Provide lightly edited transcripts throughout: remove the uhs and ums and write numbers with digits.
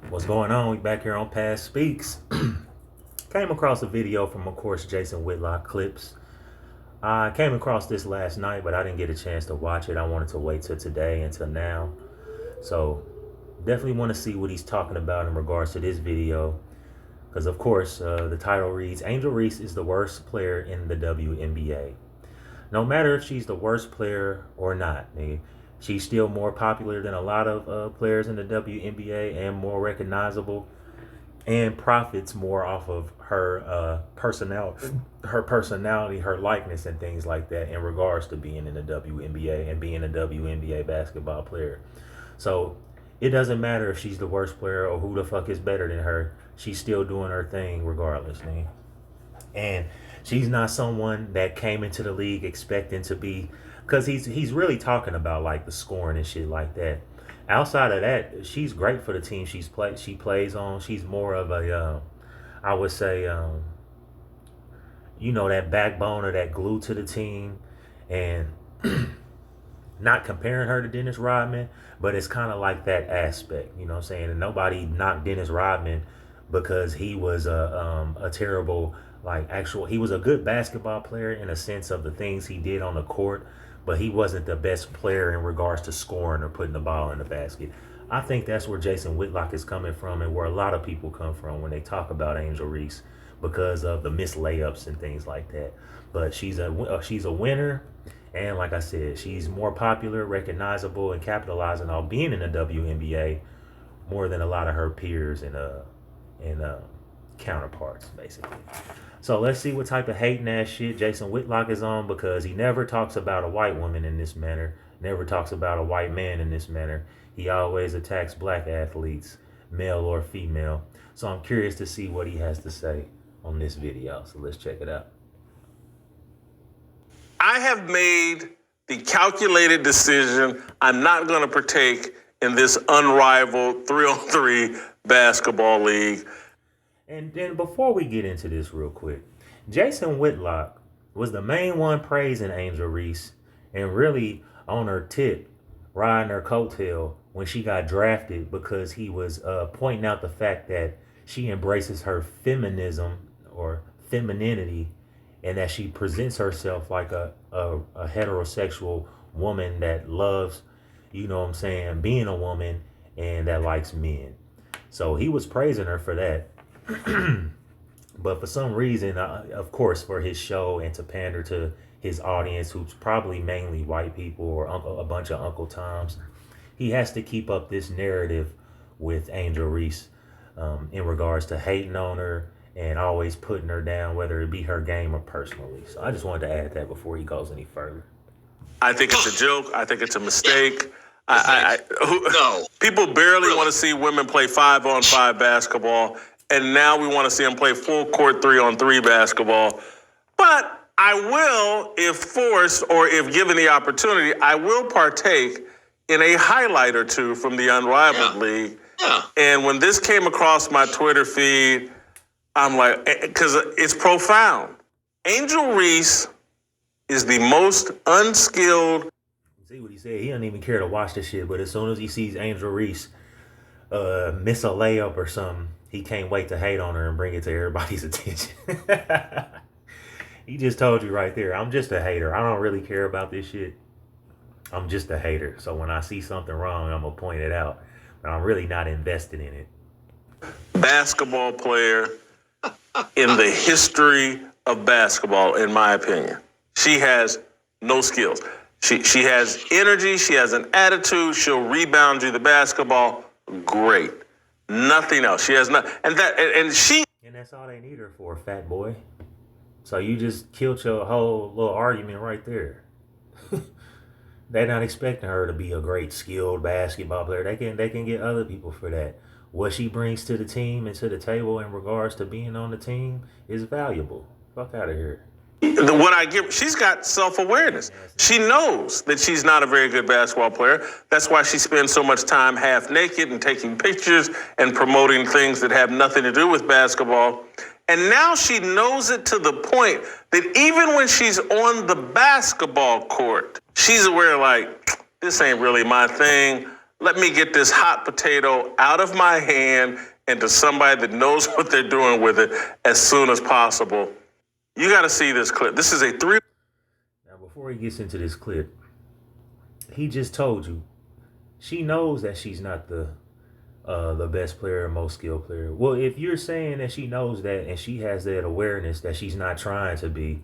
What's going on? We back here on Past Speaks. Came across a video from, of course, Jason Whitlock clips. I came across this last night, but I didn't get a chance to watch it. I wanted to wait till today until now. So definitely want to see what he's talking about in regards to this video. Because, of course, the title reads, Angel Reese is the worst player in the WNBA. No matter if she's the worst player or not, she's still more popular than a lot of players in the WNBA and more recognizable and profits more off of her personality, her likeness, and things like that in regards to being in the WNBA and being a WNBA basketball player. So it doesn't matter if she's the worst player or who the fuck is better than her. She's still doing her thing regardless, man. And she's not someone that came into the league expecting to be, because he's really talking about like the scoring and shit like that. Outside of that, she's great for the team she plays on. She's more of a I would say that backbone or that glue to the team. And not comparing her to Dennis Rodman, but it's kind of like that aspect, you know what I'm saying? And nobody knocked Dennis Rodman because he was a terrible, he was a good basketball player in a sense of the things he did on the court, but he wasn't the best player in regards to scoring or putting the ball in the basket. I think that's where Jason Whitlock is coming from and where a lot of people come from when they talk about Angel Reese because of the missed layups and things like that. But she's a winner, and like I said, she's more popular, recognizable, and capitalizing on being in the WNBA more than a lot of her peers and counterparts, basically. So let's see what type of hating ass shit Jason Whitlock is on, because he never talks about a white woman in this manner, never talks about a white man in this manner. He always attacks black athletes, male or female. So I'm curious to see what he has to say on this video. So let's check it out. I have made the calculated decision. I'm not going to partake in this unrivaled 3-on-3 basketball league. And then before we get into this real quick, Jason Whitlock was the main one praising Angel Reese and really on her tip, riding her coattail when she got drafted, because he was pointing out the fact that she embraces her feminism or femininity, and that she presents herself like a heterosexual woman that loves, you know what I'm saying, being a woman and that likes men. So he was praising her for that. But for some reason, of course, for his show and to pander to his audience, who's probably mainly white people or a bunch of Uncle Toms, he has to keep up this narrative with Angel Reese in regards to hating on her and always putting her down, whether it be her game or personally. So I just wanted to add that before he goes any further. I think it's a joke. I think it's a mistake. No. People barely want to see women play 5-on-5 basketball, and now we want to see them play full court 3-on-3 basketball. But I will, if forced or if given the opportunity, I will partake in a highlight or two from the Unrivaled League. Yeah. And when this came across my Twitter feed, I'm like, because it's profound. Angel Reese is the most unskilled. See what he said? He doesn't even care to watch this shit, but as soon as he sees Angel Reese miss a layup or something, he can't wait to hate on her and bring it to everybody's attention. He just told you right there, I'm just a hater. I don't really care about this shit. I'm just a hater. So when I see something wrong, I'm going to point it out. But I'm really not invested in it. Basketball player in the history of basketball, in my opinion. She has no skills. She has energy. She has an attitude. She'll rebound you the basketball. Great. Nothing else. She has nothing. And that's all they need her for, fat boy. So you just killed your whole little argument right there. They're not expecting her to be a great skilled basketball player. They can get other people for that. What she brings to the team and to the table in regards to being on the team is valuable. Fuck out of here. What I give, she's got self-awareness. She knows that she's not a very good basketball player. That's why she spends so much time half naked and taking pictures and promoting things that have nothing to do with basketball. And now she knows it to the point that even when she's on the basketball court, she's aware, like, this ain't really my thing. let me get this hot potato out of my hand and to somebody that knows what they're doing with it as soon as possible. You got to see this clip. This is a 3. Now, before he gets into this clip, he just told you she knows that she's not the best player or most skilled player. Well, if you're saying that she knows that and she has that awareness that she's not trying to be,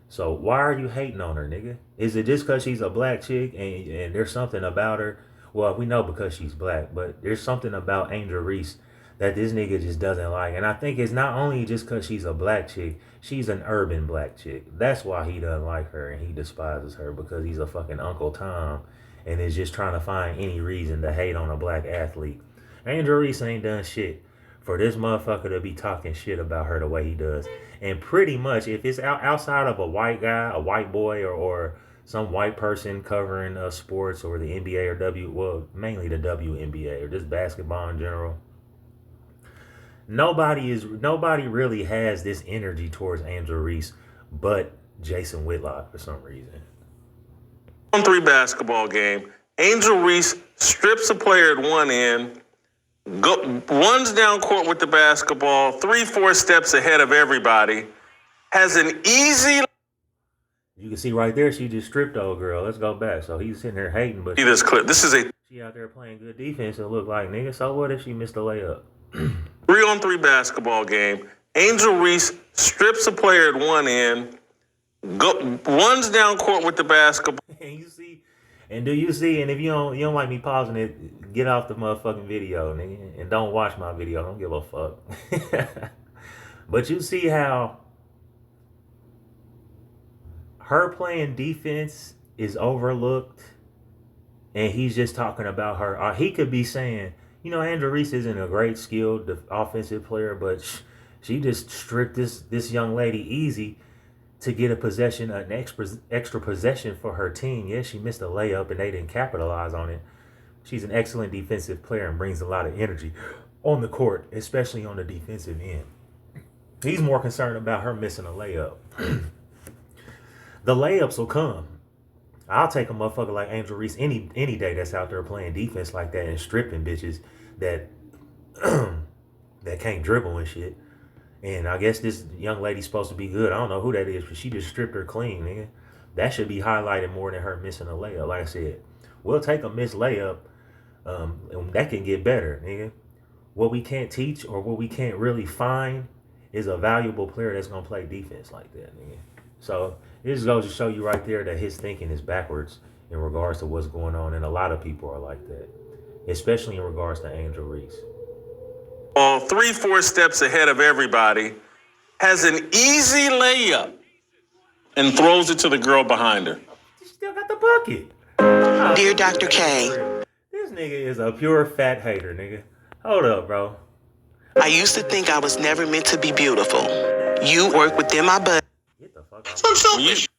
so why are you hating on her, nigga? Is it just because she's a black chick and there's something about her? Well, we know because she's black, but there's something about Angel Reese that this nigga just doesn't like. And I think it's not only just because she's a black chick, she's an urban black chick. That's why he doesn't like her and he despises her, because he's a fucking Uncle Tom and is just trying to find any reason to hate on a black athlete. Angel Reese ain't done shit for this motherfucker to be talking shit about her the way he does. And pretty much, if it's outside of a white guy, a white boy, or some white person covering sports or the NBA or mainly the WNBA or just basketball in general, nobody really has this energy towards Angel Reese but Jason Whitlock for some reason. 3 basketball game. Angel Reese strips a player at one end, runs down court with the basketball, 3-4 steps ahead of everybody, has an easy. You can see right there, she just stripped old girl. Let's go back. So he's sitting there hating, but see this clip. This is a she out there playing good defense. It looked like, nigga, so what if she missed a layup? 3-on-3 basketball game. Angel Reese strips a player at one end, runs down court with the basketball. And you see, and do you see? And if you don't like me pausing it, get off the motherfucking video, nigga, and don't watch my video. I don't give a fuck. But you see how her playing defense is overlooked, and he's just talking about her. He could be saying, you know, Angel Reese isn't a great skilled offensive player, but she just stripped this young lady easy to get a possession, an extra possession for her team. Yes, she missed a layup and they didn't capitalize on it. She's an excellent defensive player and brings a lot of energy on the court, especially on the defensive end. He's more concerned about her missing a layup. The layups will come. I'll take a motherfucker like Angel Reese any day that's out there playing defense like that and stripping bitches that that can't dribble and shit. And I guess this young lady's supposed to be good. I don't know who that is, but she just stripped her clean, nigga. That should be highlighted more than her missing a layup. Like I said, we'll take a missed layup, and that can get better, nigga. What we can't teach or what we can't really find is a valuable player that's going to play defense like that, nigga. So it just goes to show you right there that his thinking is backwards in regards to what's going on. And a lot of people are like that, especially in regards to Angel Reese. 3-4 steps ahead of everybody, has an easy layup, and throws it to the girl behind her. She still got the bucket. Dear Dr. K, This nigga is a pure fat hater, nigga. Hold up, bro. I used to think I was never meant to be beautiful. You work within my budget. Get the fuck out. It's unselfish.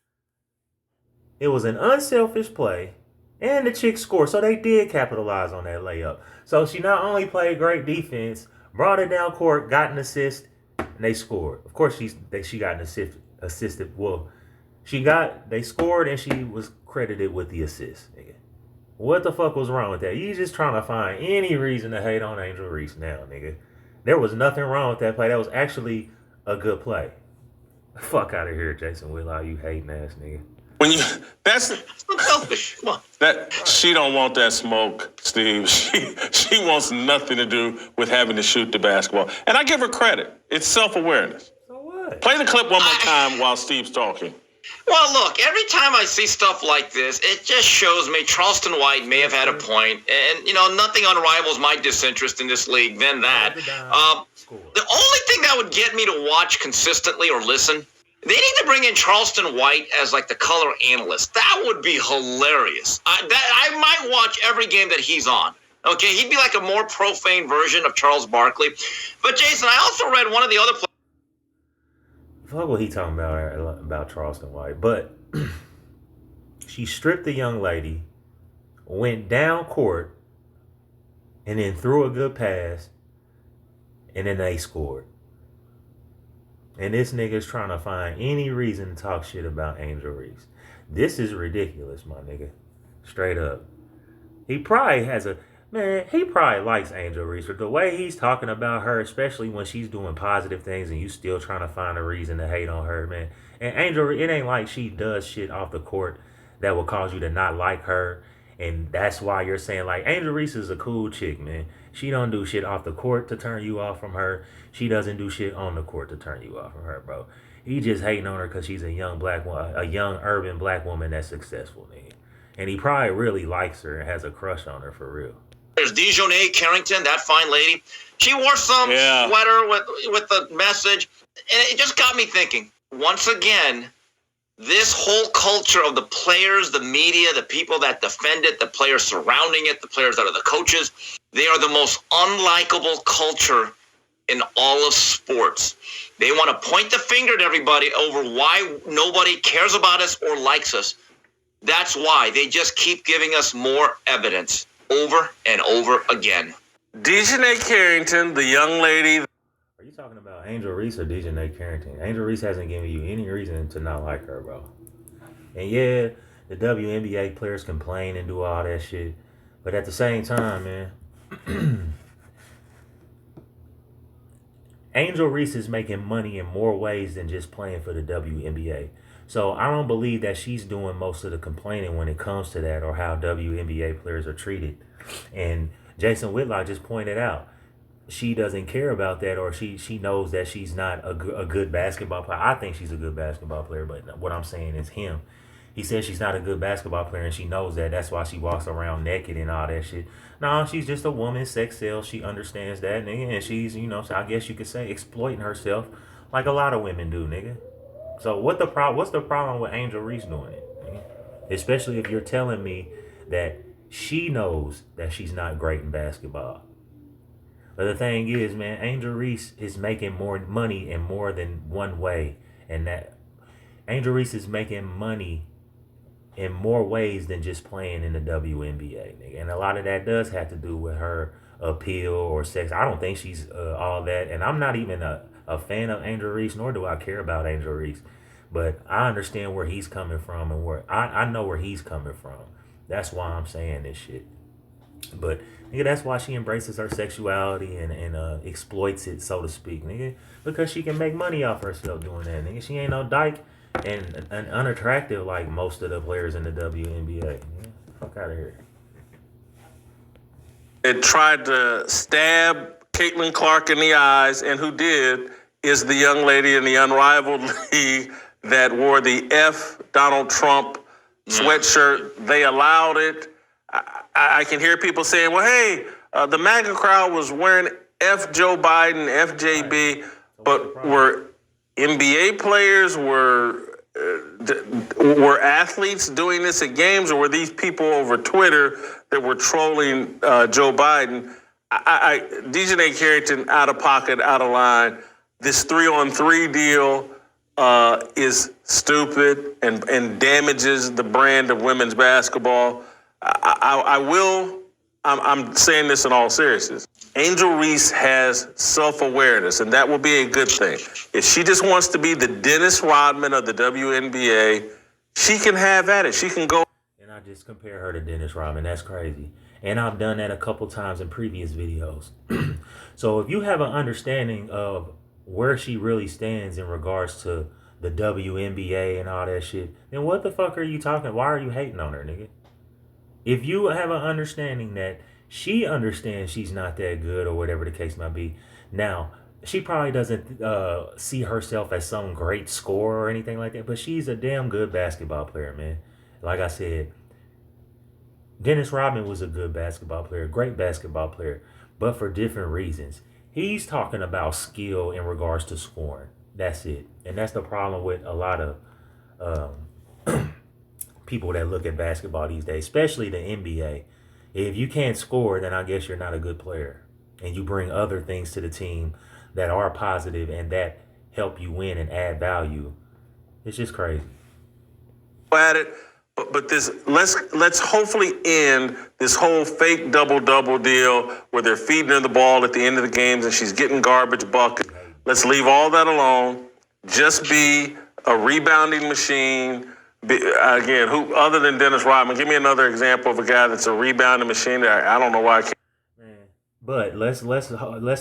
It was an unselfish play, and the chick scored, so they did capitalize on that layup. So she not only played great defense, brought it down court, got an assist, and they scored. Of course, she got an assisted. Well, they scored, and she was credited with the assist, nigga. What the fuck was wrong with that? You just trying to find any reason to hate on Angel Reese now, nigga. There was nothing wrong with that play. That was actually a good play. Fuck out of here, Jason Whitlock, you hating ass nigga. That's Unselfish. Come on. that she don't want that smoke, Steve. She wants nothing to do with having to shoot the basketball. And I give her credit. It's self-awareness. So what? Play the clip one more time while Steve's talking. Well, look, every time I see stuff like this, it just shows me Charleston White may have had a point, and, you know, nothing unrivals my disinterest in this league than that. The only thing that would get me to watch consistently or listen, they need to bring in Charleston White as, like, the color analyst. That would be hilarious. I might watch every game that he's on. Okay, he'd be like a more profane version of Charles Barkley. But, Jason, I also read one of the other players. Fuck what he talking about Charleston White. But she stripped the young lady, went down court, and then threw a good pass, and then they scored. And this nigga's trying to find any reason to talk shit about Angel Reese. This is ridiculous, my nigga. Straight up. He probably has Man, he probably likes Angel Reese. The way he's talking about her, especially when she's doing positive things and you still trying to find a reason to hate on her, man. And Angel, it ain't like she does shit off the court that will cause you to not like her. And that's why you're saying, like, Angel Reese is a cool chick, man. She don't do shit off the court to turn you off from her. She doesn't do shit on the court to turn you off from her, bro. He just hating on her because she's a young urban black woman that's successful, nigga. And he probably really likes her and has a crush on her for real. There's Dejounte Carrington, that fine lady. She wore some sweater with the message, and it just got me thinking. Once again, this whole culture of the players, the media, the people that defend it, the players surrounding it, the players that are the coaches, they are the most unlikable culture in all of sports. They want to point the finger at everybody over why nobody cares about us or likes us. That's why they just keep giving us more evidence over and over again. Dejounte Carrington, the young lady. Are you talking about Angel Reese or Dejounte Carrington? Angel Reese hasn't given you any reason to not like her, bro. And yeah, the WNBA players complain and do all that shit. But at the same time, man, Angel Reese is making money in more ways than just playing for the WNBA. So I don't believe that she's doing most of the complaining when it comes to that or how WNBA players are treated. And Jason Whitlock just pointed out she doesn't care about that, or she knows that she's not a good basketball player. I think she's a good basketball player, but what I'm saying is him. He says she's not a good basketball player, and she knows that. That's why she walks around naked and all that shit. No, she's just a woman, sex sells. She understands that, nigga, and she's, so I guess you could say exploiting herself like a lot of women do, nigga. So what's the problem with Angel Reese doing it, nigga? Especially if you're telling me that she knows that she's not great in basketball. But the thing is, man, Angel Reese is making more money in more than one way. And that Angel Reese is making money in more ways than just playing in the WNBA, nigga. And a lot of that does have to do with her appeal or sex. I don't think she's all that. And I'm not even a fan of Angel Reese, nor do I care about Angel Reese. But I understand where he's coming from, and where I know where he's coming from. That's why I'm saying this shit. But nigga, that's why she embraces her sexuality and exploits it, so to speak, nigga. Because she can make money off herself doing that, nigga. She ain't no dyke and unattractive like most of the players in the WNBA. Nigga. Fuck out of here. It tried to stab Caitlin Clark in the eyes, and who did is the young lady in the unrivaled league that wore the F Donald Trump sweatshirt. They allowed it. I can hear people saying, well, hey, the MAGA crowd was wearing F Joe Biden, FJB, but were NBA players, were athletes doing this at games, or were these people over Twitter that were trolling Joe Biden? Dejounte Carrington, out of pocket, out of line. This 3-on-3 deal is stupid and damages the brand of women's basketball. I'm saying this in all seriousness. Angel Reese has self-awareness, and that will be a good thing. If she just wants to be the Dennis Rodman of the WNBA, she can have at it. She can go. And I just compare her to Dennis Rodman. That's crazy. And I've done that a couple times in previous videos. So if you have an understanding of where she really stands in regards to the WNBA and all that shit, then what the fuck are you talking? Why are you hating on her, nigga? If you have an understanding that she understands she's not that good or whatever the case might be, now, she probably doesn't see herself as some great scorer or anything like that, but she's a damn good basketball player, man. Like I said, Dennis Rodman was a good basketball player, great basketball player, but for different reasons. He's talking about skill in regards to scoring. That's it. And that's the problem with a lot of people that look at basketball these days, especially the NBA. If you can't score, then I guess you're not a good player. And you bring other things to the team that are positive and that help you win and add value. It's just crazy. At it, but this let's hopefully end this whole fake double-double deal where they're feeding her the ball at the end of the games and she's getting garbage buckets. Let's leave all that alone. Just be a rebounding machine. Again, who other than Dennis Rodman? Give me another example of a guy that's a rebounding machine. I don't know why I can't. But let's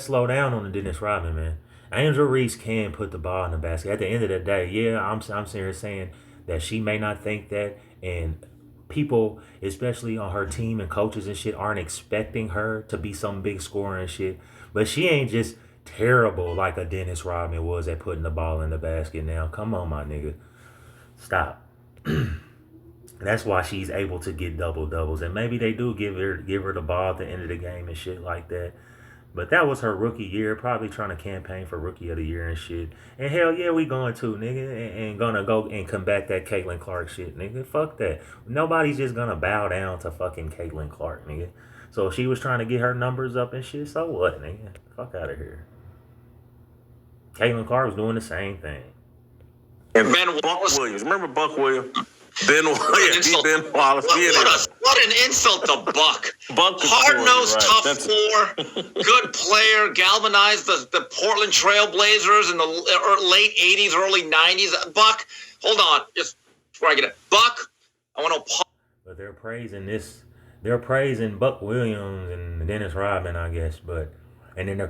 slow down on the Dennis Rodman, man. Angel Reese can put the ball in the basket. At the end of the day, yeah, I'm sitting here saying that she may not think that, and people, especially on her team and coaches and shit, aren't expecting her to be some big scorer and shit. But she ain't just terrible like a Dennis Rodman was at putting the ball in the basket. Now, come on, my nigga, stop. That's why she's able to get double doubles, and maybe they do give her the ball at the end of the game and shit like that. But that was her rookie year, probably trying to campaign for rookie of the year and shit. And hell yeah, we going to, nigga, and gonna go and combat that Caitlin Clark shit, nigga. Fuck that. Nobody's just gonna bow down to fucking Caitlin Clark, nigga. So if she was trying to get her numbers up and shit, so what, nigga? Fuck out of here. Caitlin Clark was doing the same thing. And Buck Williams. Remember Buck Williams? Ben Wallace. What an insult to Buck. Buck hard-nosed, right. tough That's four, good player, galvanized the Portland Trailblazers in the late 80s, early 90s. Buck, hold on, just before I get it. Buck, I want to... But they're praising Buck Williams and Dennis Rodman, I guess, and then they're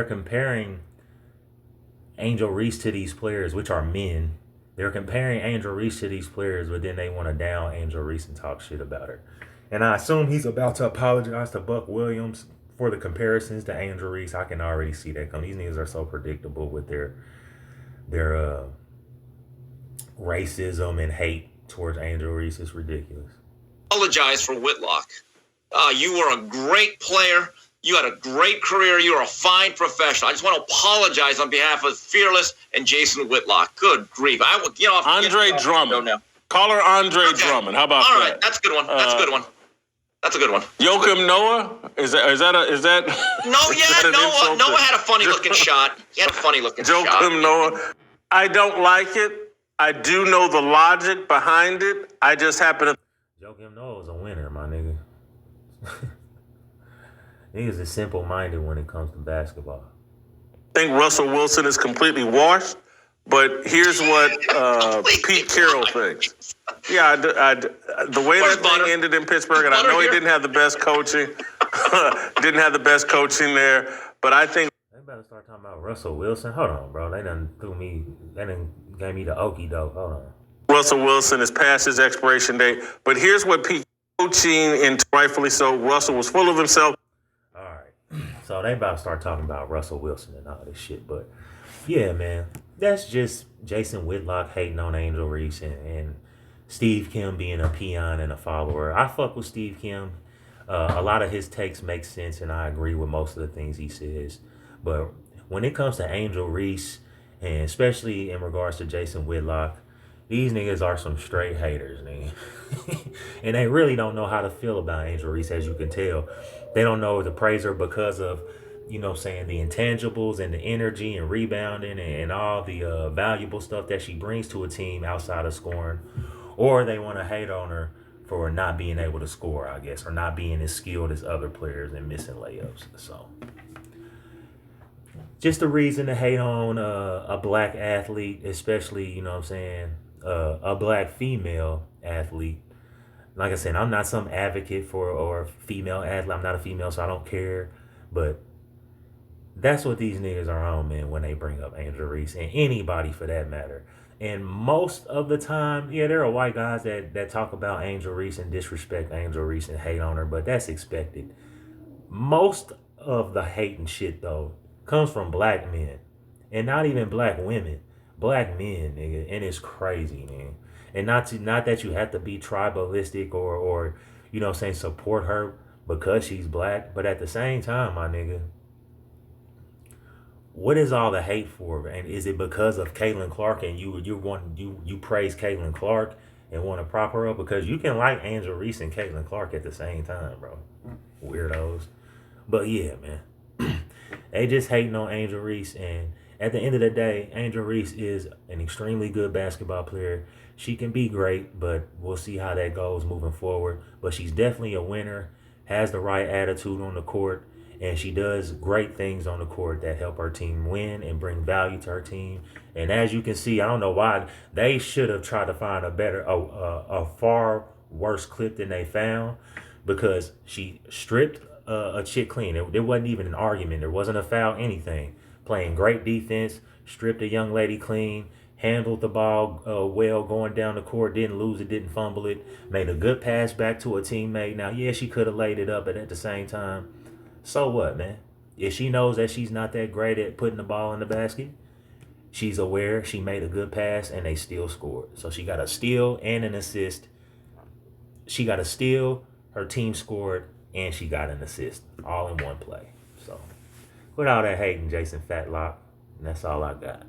comparing Angel Reese to these players, which are men. They're comparing Angel Reese to these players, but then they want to down Angel Reese and talk shit about her. And I assume he's about to apologize to Buck Williams for the comparisons to Angel Reese. I can already see that coming. These niggas are so predictable with their racism and hate towards Angel Reese. It's ridiculous. Apologize for Whitlock. You were a great player. You had a great career. You were a fine professional. I just want to apologize on behalf of Fearless and Jason Whitlock. Good grief. I will get off. Andre Drummond. Now. Call her Andre Drummond. How about that? All right, that's a good one. That's a good one. That's a good one. Joakim Noah? Is that? Noah had a funny looking shot. He had a funny looking shot. Joakim Noah. I don't like it. I do know the logic behind it. I just happen to. Joakim Noah was a winner, my nigga. Niggas is simple-minded when it comes to basketball. I think Russell Wilson is completely washed, but here's what Pete Carroll thinks. Yeah, the way that thing ended in Pittsburgh, and I know he didn't have the best coaching, there, but I think... They better start talking about Russell Wilson. Hold on, bro. They done gave me the okie doke. Hold on. Russell Wilson is past his expiration date, but here's what Pete coaching, and rightfully so, Russell was full of himself. So they about to start talking about Russell Wilson and all this shit. But yeah, man, that's just Jason Whitlock hating on Angel Reese and Steve Kim being a peon and a follower. I fuck with Steve Kim. A lot of his takes make sense, and I agree with most of the things he says. But when it comes to Angel Reese, and especially in regards to Jason Whitlock, these niggas are some straight haters, nigga. And they really don't know how to feel about Angel Reese, as you can tell. They don't know to praise her because of, the intangibles and the energy and rebounding and all the valuable stuff that she brings to a team outside of scoring. Or they want to hate on her for not being able to score, I guess, or not being as skilled as other players and missing layups. So, just a reason to hate on a black athlete, especially, a black female athlete. Like I said, I'm not some advocate for or female athlete. I'm not a female, so I don't care. But that's what these niggas are on, man, when they bring up Angel Reese and anybody for that matter. And most of the time, yeah, there are white guys that talk about Angel Reese and disrespect Angel Reese and hate on her, but that's expected. Most of the hate and shit, though, comes from black men. And not even black women. Black men, nigga. And it's crazy, man. And not that you have to be tribalistic or support her because she's black. But at the same time, my nigga, what is all the hate for? And is it because of Caitlin Clark and you praise Caitlin Clark and want to prop her up? Because you can like Angel Reese and Caitlin Clark at the same time, bro. Weirdos. But yeah, man. They just hating on Angel Reese, and at the end of the day, Angel Reese is an extremely good basketball player. She can be great, but we'll see how that goes moving forward. But she's definitely a winner, has the right attitude on the court, and she does great things on the court that help her team win and bring value to her team. And as you can see, I don't know why they should have tried to find a far worse clip than they found, because she stripped a chick clean. There wasn't even an argument. There wasn't a foul, anything. Playing great defense, stripped a young lady clean, handled the ball well going down the court, didn't lose it, didn't fumble it, made a good pass back to a teammate. Now, yeah, she could have laid it up, but at the same time, so what, man? If she knows that she's not that great at putting the ball in the basket, she's aware she made a good pass and they still scored. So she got a steal and an assist. She got a steal, her team scored, and she got an assist all in one play. So, without that hating, Jason Whitlock, and that's all I got.